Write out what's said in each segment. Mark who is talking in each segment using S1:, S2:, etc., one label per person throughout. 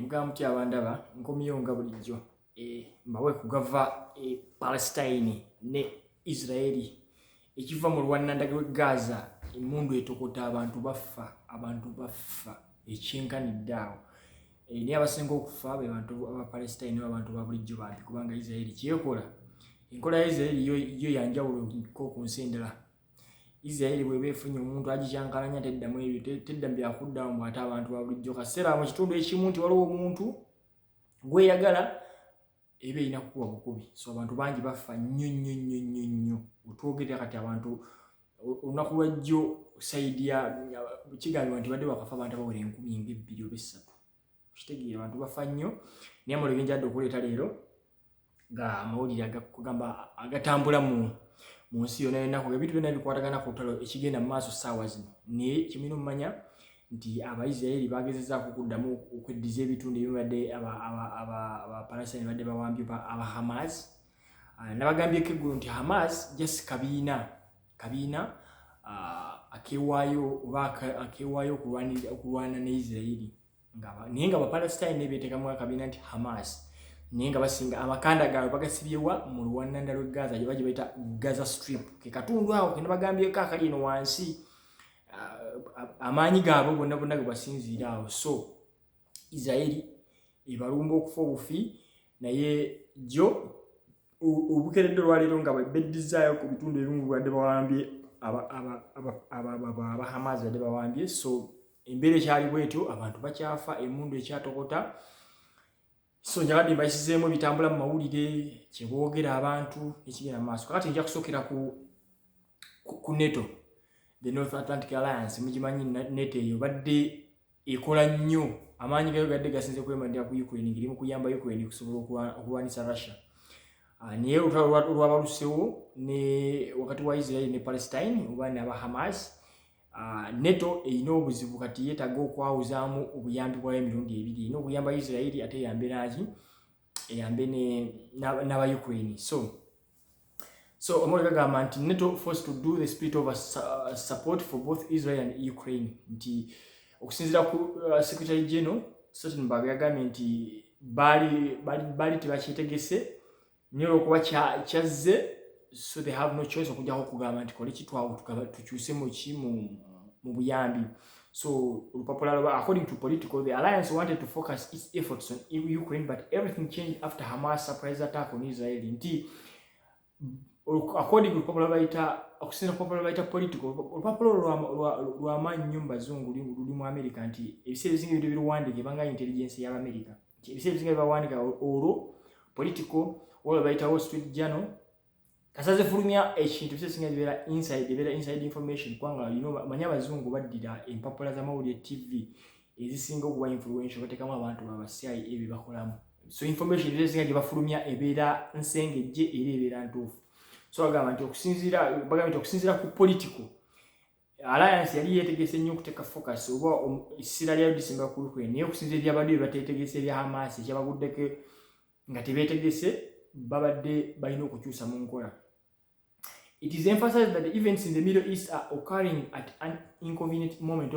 S1: Mugamuti abandaba nkomyewo nga bulijjo mbawe kugava Palestine ne Israeli ekiva mu Rwanda rwe Gaza emmundu etokota abantu baffa ekyenkanidde awo naye abasinga okufa be bantu aba Palestine abantu ba bulijjo bambi kubanga Israeli kyekola enkola ya Israeli yo yanjawulo ku nsi endala. Israeli bweba efunye omuntu agikyankalanya teddamu ebyo tedda byakuddamu bw'ate abantu ba bulijjo kaseera mu kitundu ekimu nti waliwo omuntu gweyagala eba erina kukuba bukubi so abantu bangi bafa nnyo otwogerera kati abantu olunaku lwajjo sayidi ya kigambibwa nti badde bakafa abantu abawera 2,000 oba 3 kitegeera abantu bafa nnyo naye amalo ebyenjadde okuleeta leero nga amawulire agakugamba agatambula mu nsi yonna ennaku ebintu byonna bikwatagana ku lutalo ekigenda mu maaso ssaawa zino naye kimina omumanya nti Abaisiraeli bagezezaako okuddamu okweddiza ebitundu ebimu badde Abapalestine badde bawambye aba Hamas nabagambyeko eggulu nti Hamas just kabiina akewaayo okulwana ne Israeli naye nga Abapalestine beeteekamu akabiina nti Hamas naye nga basinga amakanda gaabwe bagasibyewa mu luwannanda lw'e Gaza gye bayita Gaza Strip ke katundu awo ke nabagambyeko akali eno wansi amaanyi gaabwe bonna ge basinziira awo so Israeli ebalumba okufa obufi naye gyo obukeredde olwaleero nga beddizaayo ku bitundu ebimu badde bawambye aba Hamas badde bawambye so embeera ekyali bwetyo abantu bakyafa emmundu ekyatokota so njabadde mbayisizeemu ebitambula mu mawulire kyeboogera abantu ekigenda mu maaso kakati nja kusookera ku NATO the North Atlantic Alliance mugimanyi NATO eyo badde ekola nnyo amaanyi gayo gadde gasinze kwemalira ku Ukraine ngirimu kuyamba Ukraine okusobola okulwanisa Russia naye olutalo olwabalusewo ne wakati wa Israel ne Palestine oba ne aba Hamas NATO erina obuzibu kati yeetaaga okwawuzaamu obuyambi bwayo emirundi ebiri erina okuyamba Israel ate eyambe n'aba Ukraine so omuleka gamba nti NATO forced to do the spirit of support for both Israel and Ukraine nti okusinziira ku Secretary General Stoltenberg yagambye nti baali tebakyetegese naye olwokuba kyazze so they have no choice okujjako okugamba nti kole kitwawo tukyuse mu buyambi so according to political the alliance wanted to focus its efforts on Ukraine but everything changed after Hamas surprise attack on Israel nti according to popular writer political lw'amaanyi nnyo mu bazungu luli mu America nti ebiseera ebisinga ebintu ebiruwandiika ebanga intelligence y'Amerika ebiseera ebisinga bibawandiika olwo political wala bayita Wall Street Journal kasaze fulumya ekintu ebiseera ebisinga bibeera inside information kubanga manyi abazungu baddira empapula z'amawulire TV ezisinga okuba influential bateekamu abantu babasyayi ebyo bakolamu so information ebiseera gye bafulumya ebeera nsengejje era ebeera ntuufu so bagamba nti okusinziira ku political alliance yali yeetegese nnyo okuteeka focus oba essira lya December ku Ukraine naye okusinziira ebyabadde bye bateetegese ebya Hamas ekyabaguddeko nga tebeetegese babadde balina okukyusa mu nkola. It is emphasized that the events in the Middle East are occurring at an inconvenient moment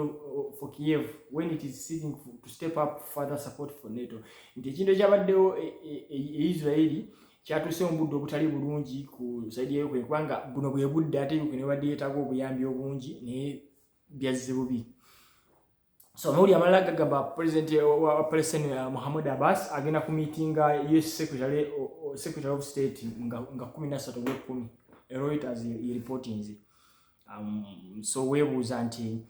S1: for Kiev when it is seeking to step up further support for NATO. Nti ekintu ekyabaddewo Israeli kyatuuse mu budde obutali bulungi ku saidi ya Ukraine kubanga buno bwe budde ate Ukraine badde yeetaaga obuyambi obungi naye byazze bubi. So amawulire amalala gagamba President wa Palestine Muhammad Abbas agenda ku meetinga US Secretary of State nga 13 Ogwekumi Reuters reportings so weebuuza nti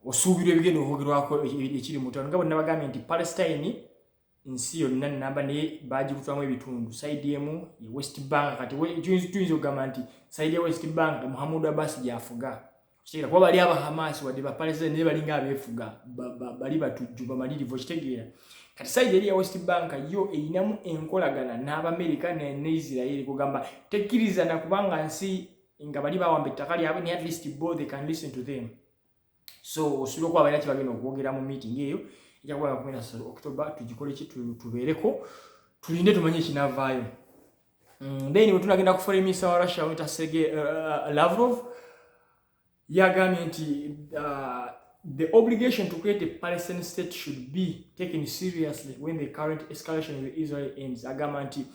S1: osuubirwa ebigenda okwogerwako ekiri mu ttano nga bwe nabagambye nti Palestine nsi yonna nnamba naye baagikutwamu ebitundu saidi emu ye West Bank kati tuyinza okugamba nti saidi ya West Bank Muhammad Abbas gyafuga kitegeera kuba bali aba Hamas wadde ba Palestine naye balinga abeefuga bali batujju bamalirivu kitegeera kati saidi eri ya West Bank yo erinamu enkolagana n'Abamerika ne Israel kugamba tekkiriza na kubanga nsi nga bali bawamba ettaka lyabwe ne at least both they can listen to them so osuubira okuba balina kyebagenda okwogera mu meeting eyo ejakuba 13 October tugikole ki tubeereko tulinde tumanye ekinaavaayo then bwe tunagenda kufola minisita wa Russia wita Sergei Lavrov yagambye nti the obligation to create a Palestinian state should be taken seriously when the current escalation with Israel ends. Agamba nti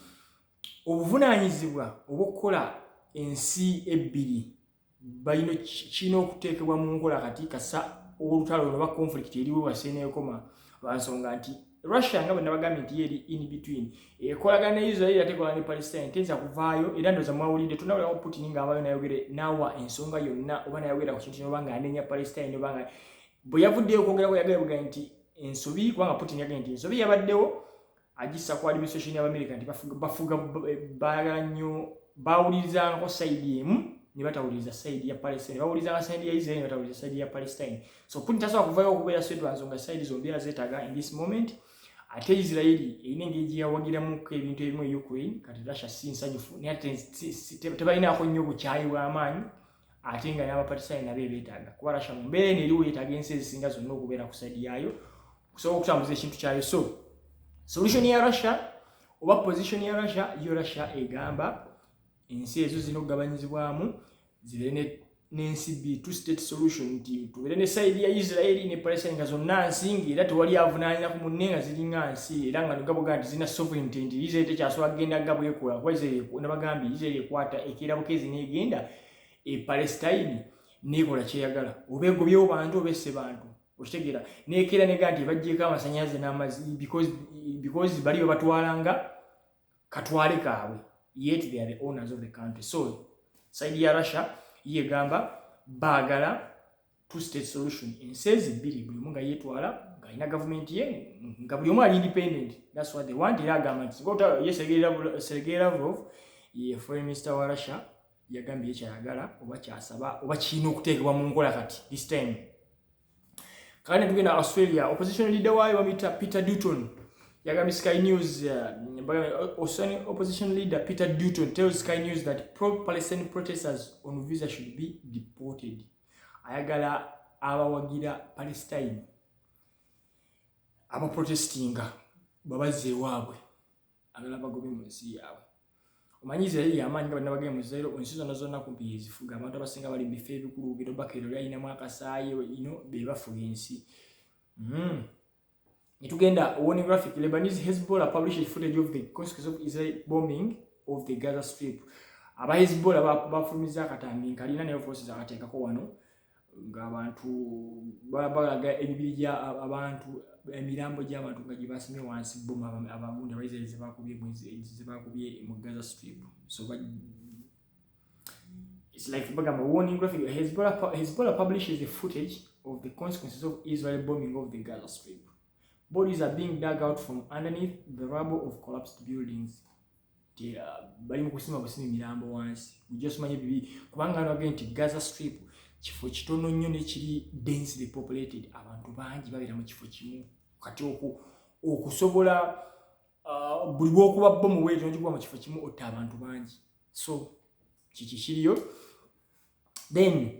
S1: obuvunaanyizibwa obw'okukola ensi ebbiri balina kirina okuteekebwa mu nkola kati kasa olutalo oba conflict eriwo waseneekoma lwansonga nti Russia nga bwe nabagambye nti yeri in between ekolagana ne Israel ate ekola ne Palestine tenza kuvaayo era ndoza mwawulidde tunawulirawo Putin ng'abayo nayogere nawa ensonga yonna oba nayogera ku kintu oba ng'anenya Palestine oba nga bwe yavuddeyo okwogera bwe yagambye nti ensobi kubanga Putin yagambye nti ensobi yabaddewo agissa ku administration y'Amerika nti bafuga baagala nnyo bawulirizangako sayidi emu ne batawuliriza sayidi ya Palestine bawulirizanga sayidi ya Israel ne batawuliriza sayidi ya Palestine so Putin tasobola kuvaayo okubeera swedwa nsonga sayidi zombi era zeetaaga in this moment ate Israel erina engeri gye yawagiramuko ebintu ebimu e Ukraine kati Russia si nsanyufu naye ate tebalinaako nnyo bukyayi bw'amaanyi ate nga n'Abapalestine nabo beetaaga kuba Russia mu mbeera eno eriwo yeetaaga ensi ezisinga zonna okubeera ku sayidi yaayo okusobola okutambuza ekintu kyayo so solution ya Russia oba position ya Russia yo Russia egamba ensi ezo zino okugabanyizibwamu zibeere n'ensi bbiri two state solution nti tubeere ne sayidi ya Israel ne Palestine nga zonna nsi era tewali avunaanira ku munne nga ziringa nsi era nga gaboga nti zina sovereignty nti Israel tekyasobola kugenda gabwekola kuba Israel nabagambye Israel ekwata ekeera bukezi n'egenda e Palestine nekola kyeyagala obegobyewo bantu obesse bantu okitegeera nekeera nega nti bajjeeko amasanyaze n'amazzi because bali batwalanga katwale kaabwe yet they are the owners of the country so side ya Russia yegamba bagala two state solution ensi bbiri buli munga yetwala nga ina government ye nga buli omu ali independent that's what they want era agamba nti ngota Sergei Lavrov ye foreign minister wa Russia yagambye ekyayagala oba kyasaba oba kirina okuteekebwa mu nkola kati this time kandi tugenda Australia opposition leader waayo bamita Peter Dutton yagambye Sky News opposition leader Peter Dutton tells Sky News that pro-Palestinian protesters on visa should be deported ayagala abawagira Palestine aba protestinga babazze waabwe agala bagobe mu nsi yaabwe omanyi Israel yamanyi nga nabagye mu Israel onsi zonna kumpi ezifuga abantu abasinga bali bife bikulu gero bakero yalina mu akasaaye be bafuga ensi Nitugenda warning graphic Lebanese Hezbollah published footage of the consequences of Israel bombing of the Gaza Strip. Aba Hezbollah bafumiza akatambi kalina ne forces akateekako wano ng'abantu balaga emibiri gya abantu emirambo gy'abantu nga gibasimye wansi bomba abagundi abaisraeli zebakubye mu Gaza Strip. So it's like a warning graphic. Hezbollah publishes the footage of the consequences of Israel bombing of the Gaza Strip. Bodies are being dug out from underneath the rubble of collapsed buildings. Bali mukusima basimi mirambo wansi. Just manye bibi kubanga again Gaza Strip kifo kitono nnyo ne kiri densely populated abantu bangi babira mu kifo kimu kati okusobola buli bwokuba bomu wezo njikuba mu kifo kimu otta abantu bangi so kiriyo then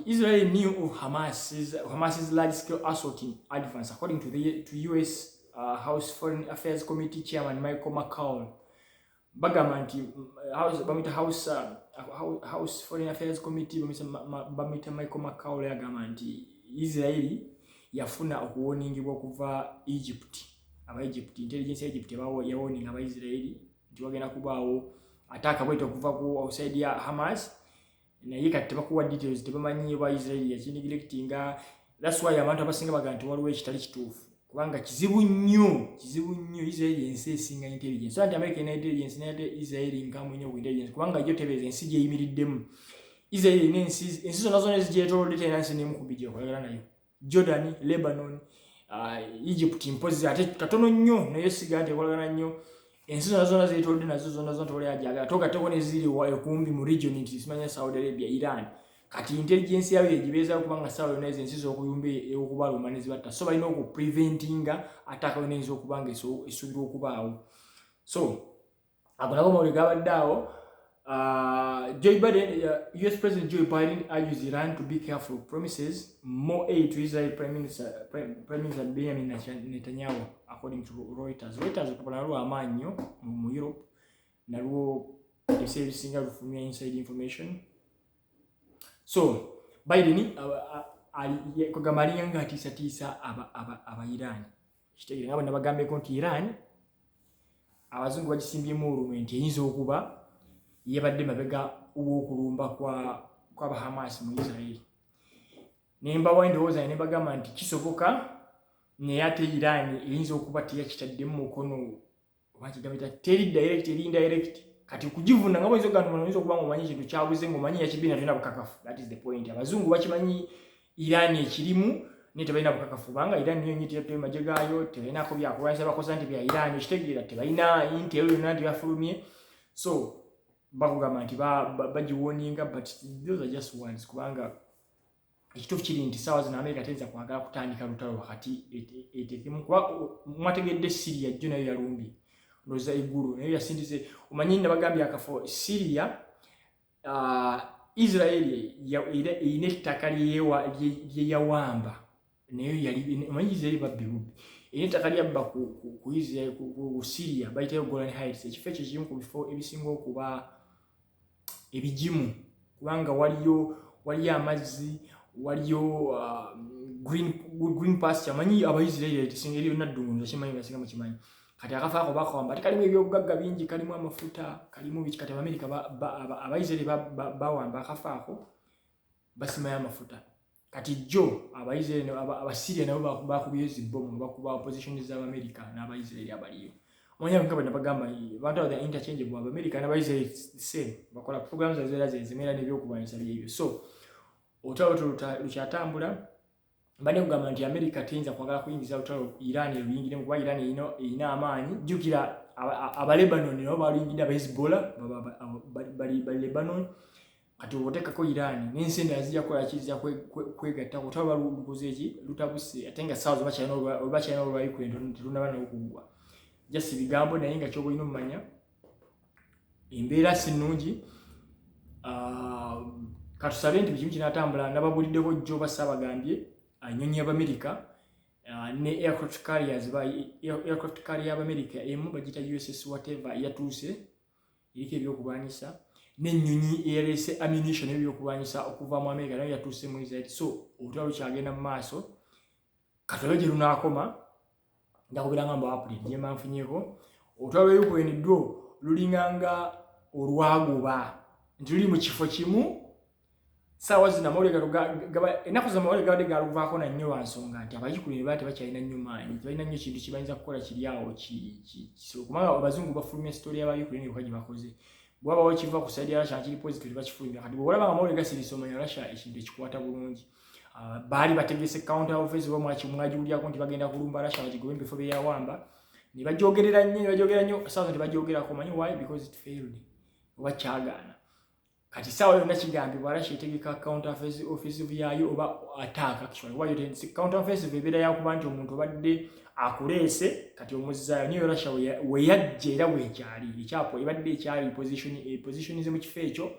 S1: Israel knew of Hamas's large-scale assault in advance, according to U.S. House Foreign Affairs Committee Chairman Michael McCaul. House Foreign Affairs Committee Michael McCaul yagamba nti Israel yafuna okuwoningibwa okuva Egypt. Aba-Egypt, intelligence ya Egypt yawoning aba-Israel nti wagenda kubaawo attack bwete okuva ku outside ya Hamas. Naye kati tebakuwa details tebamanyi wa Israel yakiniglectinga. That's why abantu abasinga baganti waliwo ekitali kituufu kubanga kizibu nnyo Israel ensi esinga intelligence so anti American intelligence naye Israel nkamu nnyo ku intelligence kubanga yo tebeze ensi gye yimiriddemu Israel ensi zonna ezigyetoolodde tena ensi n'emu ku bijja okolagana nayo Jordan, Lebanon, Egypt impozi ate katono nnyo naye siga nti ekolagana nnyo ensi zonna zeetoolodde nazo zonna tole ajagala togateko ne ziri kumbi mu region nti simanya Saudi Arabia, Iran kati intelligence yawe egibeeza kubanga sawa yona ensi z'okuyumba okubaluma ne zibatta so balina okupreventinga attack yona ensi okubanga esuubirwa okubaawo so agonako mawulire gabaddeawo Joe Biden, US President Joe Biden urges Iran to be careful, promises more aid to Israel Prime Minister Benjamin Netanyahu, according to Reuters. Reuters okupanalwo amaanyo mu Europe nalwo ebiseera ebisinga lufumya inside information. So Biden kugamba aliyanga atiisatiisa aba Iran. Kitegeera nga bwe nabagambeko nti Iran abazungu bagisimbyemu olumwe nti eyinza okuba yebadde mabega w'okulumba kw'aba Hamas mu Israel. Nembawa endowooza ne bagamba nti kisoboka naye ate Iran eyinza okuba teyakitaddemu mukono oba kigambita teri direct eri indirect. Kati kugivuna nga bw'oyinza okugamba oyinza okuba ng'omanyi ekintu kyabuze ng'omanyi yakibina tolina bukakafu. That is the point. Abazungu bakimanyi Iran ekirimu naye tebalina bukakafu kubanga Iran niyo nyitira maje gaayo tebalinaako byakulwanyisa bakosa nti bya Iran ekitegeera tebalina intel yonna tebafulumye. So bakugamba nti bagiwoninga but those are just words kubanga ekituufu kiri nti ssaawa zino Amerika teyinza kwagala kutandika lutalo wakati eteekemu kuba mwategedde Syria jjo nayo yalumbye ndowooza eggulu nayo yasindise. Omanyi nabagambye akafo Syria Israel erina ettaka lyeyawamba nayo yali omanyi Israel babbi bubbi erina ettaka lyabba ku Syria bayitayo Golan Heights. Ekifo ekyo kimu ku bifo ebisinga okuba ebigimu kubanga waliyo amazzi waliyo green pasture. Manyi Abaisirairi ekisinga eriyo naddungu kimanyi basinga mukimanyi. Kati akafaako bakawamba ati kalimu ebyobugagga bingi kalimu amafuta kalimu biki. Kati Amerika Abaisirairi bawamba akafaako basimayo amafuta. Kati jjo Abaisirairi Abasiria nabo bakubiyo zibbomu bakuba opposition z'Abamerika n'Abaisirairi abaliyo. Omanyi nga bwe nabagamba abantu aba interchangeable Abamerika n'Abaisirairi same bakola programs zimera n'ebyokulwanyisa byebyo. So olutalo lukyatambula mbadde kugamba nti Amerika teyinza kwagala kuyingiza olutalo Iran eruyingiremu kuba Iran erina amaanyi. Jjukira Abalebanon nabo baluyingidde Abahezbollah bali Lebanon. Kati oteekako Iran n'ensi endala zijja kukola ki zijja kwegatta olutalo balukoze eki lutabuse ate nga ssaawa bakyalina olwa Ukraine telunaba n'okuggwa. Just bigambo naye nga ky'olina omumanya embeera si nnungi. Katusabe nti bikimu kinatambula nababuliddeko jjo basaabagambye ennyonyi y'Abamerika ne aircraft carrier y'Abamerika emu bagita USS whatever yatuuse eriko ebyokulwanyisa n'ennyonyi eyaleese ammunition ebyokulwanyisa okuva mu Amerika nayo yatuuse mu Israel. So olutalo lukyagenda mu maaso katobe gye lunaakoma ndakubira nga mbawapuliddye gye manfunyeko. Olutalo lwa Ukraine dwo lulinganga olwagoba nti luli mu kifo kimu. Ssaawa zino ennaku z'amawulire gabadde galuvaako na nnyo lwa nsonga nti Abayukraine baali tebakyalina nnyo maanyi tebalina nnyo kintu kibayinza kukola kiri awo kubanga Abazungu bafulumya sitooli y'Abayukraine yokka gye bakoze. Bwabawo kiva ku saidi ya Russia kiri positive bakifulumya. Kati bw'olaba amawulire gasirisa omanya Russia ekintu ekikwata bulungi. Baali bategese counter offensive mwagiwulyako nti bagenda kulumba Russia bagigobe mu bifo byeyawamba ne bajoogerera nnyo ssaawa zino tebajoogerako. Omanyi why? Because it failed oba kyagaana. Kati ssaawa yonna kigambibwa Russia etegeka counter offensive yaayo oba attack actually. Why you counter offensive ebeera yakuba nti omuntu obadde akuleese kati omuzzaayo niyo Russia we yajja era weekyali ekyapo ebadde ekyali positionize mu kifo ekyo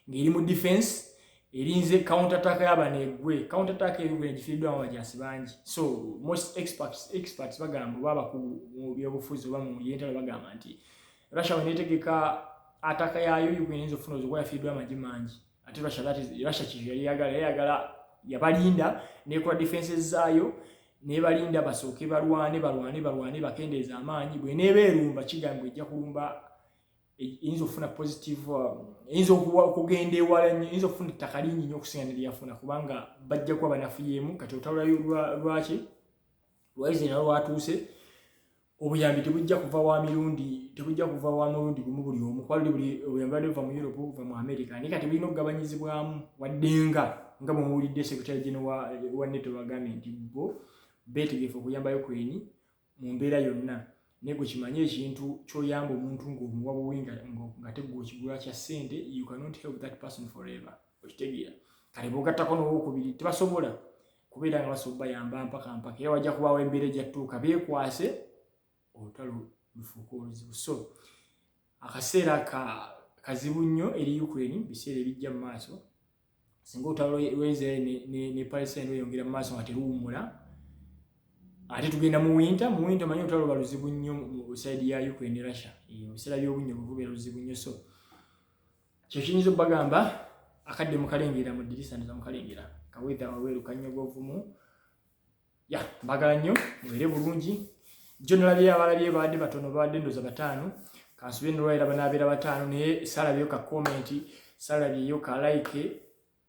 S1: ng'eri mu defense erinze counter attack y'abaneegwe. Counter attack y'Uganda gifiiriddwamu abajaasi bangi. So most experts bagamba oba abakugu mu byobufuzi oba mu yentalo bagamba nti Russia weneetegeka ataka yayo Uganda eyinza okufuna ozikuba yafiiriddwa amagi mangi. Ate Russia kiri yali yagala yabalinda n'ekola defenses zaayo n'ebalinda basooke balwane bakendeeza amaanyi. Bw'eneeba erumba kigambibwa ejja kulumba eyinza okufuna positive eyinza okugenda ewala nnyo eyinza okufuna ettaka lingi nnyo okusinga ne lyafuna kubanga bajja kuba banafuyeemu. Kati olutalo lwaki lwaize nalwo lwatuuse obuyambi tebujja kuva wa mulundi gumu buli omu kuba luli obuyambi buva mu Europe buva mu America naye kati bulina okugabanyizibwamu wadde nga bwe muwulidde Secretary General wa NATO bagambye nti bo beetegefu okuyamba Ukraine mu mbeera yonna. Naye gwe kimanye ekintu ky'oyamba omuntu ng'omuwa buwinga ng'ate gwe okigula kya ssente you cannot help that person forever. Okitegeera kale bw'ogattako n'owokubiri tebasobola kubeera nga basobola bayamba mpaka era wajja kubaawo embeera ejjattuuka beekwase olutalo lufuuka oluzibu. So akaseera kazibu nnyo eri Ukraine biseera ebijja mu maaso singa olutalo lw'Israel ne Palestine lweyongera mu maaso nga teruwummula ate tugenda mu winter manyi olutalo baluzibu nnyo mu saidi ya Ukraine ne Russia. Ebiseera by'obunnya bubeera luzibu nnyo. So kyo kiyinza obbagamba akadde mukalengera mu dirisa ndaza mukalengera kawetha waweru kanyogovumu ya mbagala nnyo mubeere bulungi jjo nalabye abalabye baadde batono baadde ndoza batano kansubye ndolwaira banabeera batano naye salabyeyo ka comment salabyeyo ka like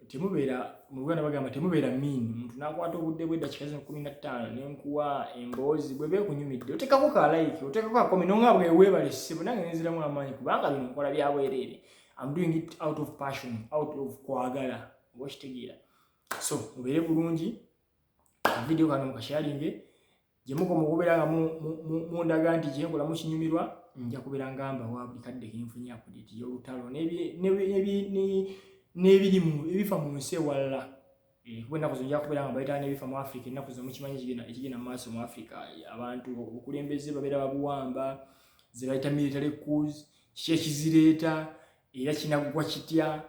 S1: temubeera mu Uganda bagamba temubeera mean muntu nakwata obudde bwe dakika 15 nenkuwa emboozi bwe be kunyumidde otekako ka like otekako ka comment nonga bwe webale sibu nange nziramu amanyi kubanga bino nkola bya bwerere I'm doing it out of passion out of kwagala washitegira so mubeere bulungi video kano mukasharinge jemuko mukubera nga mundaga nti jenkola mukinyumirwa nja kubera ngamba wa buli kadde kinfunya update y'olutalo n'ebirimu ebifa mu nsi ewalala kubenda kuzonja kubera nga bayita n'ebifa mu Africa ennaku zo mukimanyi ekigenda mu maaso mu Africa abantu okulembeze babeera babuwamba ze bayita military coups kiki ekizireeta era kinagwa kitya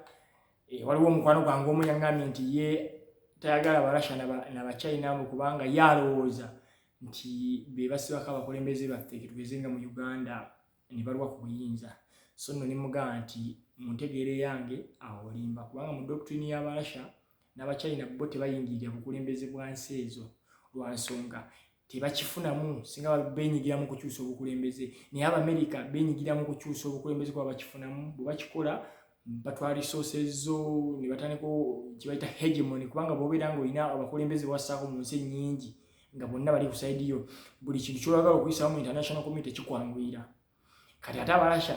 S1: waliwo omukwano gwange omu yaŋŋambye nti ye tayagala Abarasha n'Abachina mu kubanga yalowooza nti be basibako abakulembeze baffe ketugeze nga mu Uganda ne balwa ku buyinza so nno nimugamba nti muntegeere yange awo limba kubanga mu doctrine y'Abarasha n'Abachina bo tebayingirira bukulembeze bwa nsi ezo lwa nsonga tebakifunamu singa benyigira mu kukyusa obukulembeze naye Abamerika benyigira mu kukyusa obukulembeze kwa bakifunamu bwe bakikola batwala resources zo ne bataneko kibaita hegemony kubanga bobeera ngo ina abakulembeze wasaako mu nsi nyingi nga bonna bali ku side yo buli kintu kyolagala okuyisa mu international community kikwangwira kati ate Abarasha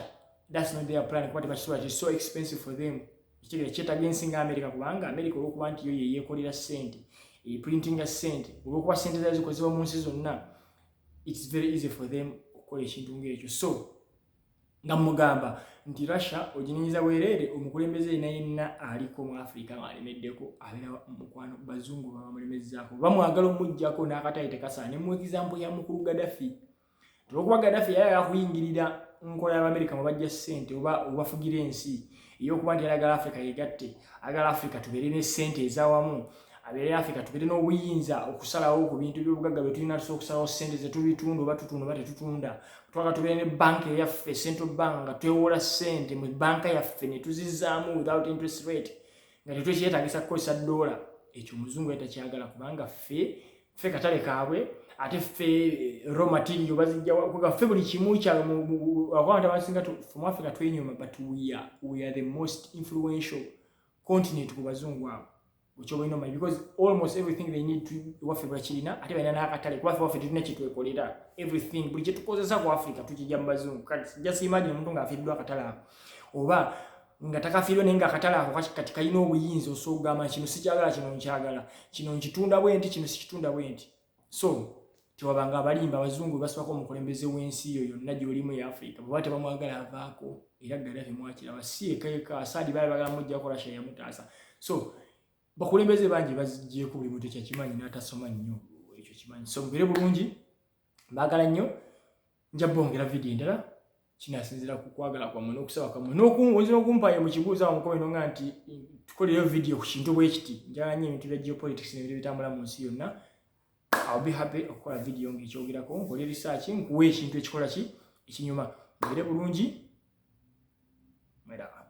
S1: that's not their plan kwati bakisobola it's so expensive for them ekigere kyetaaga ensi nga America kubanga America olwokuba nti yo yeyekolera sente printing a sente olwokuba sente zayo zikozebwa mu nsi zonna it's very easy for them okukola ekintu ng'ekyo so nga mugamba nti Russia ogininyiza bwerere omukulembeze yenna aliko mu Africa ng'alemeddeko abeera mukwano bazungu bamulemezzaako bamwagala omuggyako n'akatayi tekasaane mu example ya mukulu Gaddafi olwokuba Gaddafi yali akuyingirira nkola y'Amerika mu bajja ssente oba bafugira ensi ey'okuba nti ayagala Africa yegatte ayagala Africa tubeere ne ssente ez'awamu abeere Africa tubeere n'obuyinza okusalawo ku bintu by'obugagga bye tulina tusobola okusalawo ssente ze tubitunda oba tutunda oba tetutunda twagala tubeere ne banka eyaffe central bank nga twewola ssente mu banka yaffe ne tuzizzaamu without interest rate nga tetwekyetagisa kukozesa dola ekyo omuzungu yatakyagala kubanga ffe katale kaabwe ate ffe raw material bazijja ffe buli kimu kyabantu abasinga from Africa twenyuma but we are the most influential continent ku bazungu abo because almost everything they need to waffe bakirina ate balina n'akatale kuba ffe waffe tulina kyetwekolera everything buli kyetukozesa ku Africa tukijja mu bazungu just imagine omuntu ng'afiiriddwa akatale ako oba nga takafiirwa naye ng'akatale ako kati kalina obuyinza osobola okugamba kino sikyagala kino nkyagala kino nkitunda bwe nti kino sikitunda bwe nti so tewabanga abalimba abazungu basibako omukulembeze w'ensi yo yonna gy'olimu ya Africa bwe tebamwagala avaako era Gaddafi mwakiraba si eka Assad baali bagala mujjako Russia yamutaasa so bakulembeze bangi bazijjeeko buli muntu kyakimanyi n'atasoma nnyo ekyo kimanyi so mubeere bulungi mbaagala nnyo nja bongera video endala kinasinzira ku kwagala kwammwe n'okusaba kwammwe n'okunzira okumpayo mu kibuuza mu komento nga nti tukoleyo video ku kintu bwe kiti njagala nnyo ebintu bya geopolitics n'ebintu bitambula mu nsi yonna I'll be happy okukola video ng'ekyogerako nkole research nkuwe ekintu ekikola ki ekinyuma mubeere bulungi mwera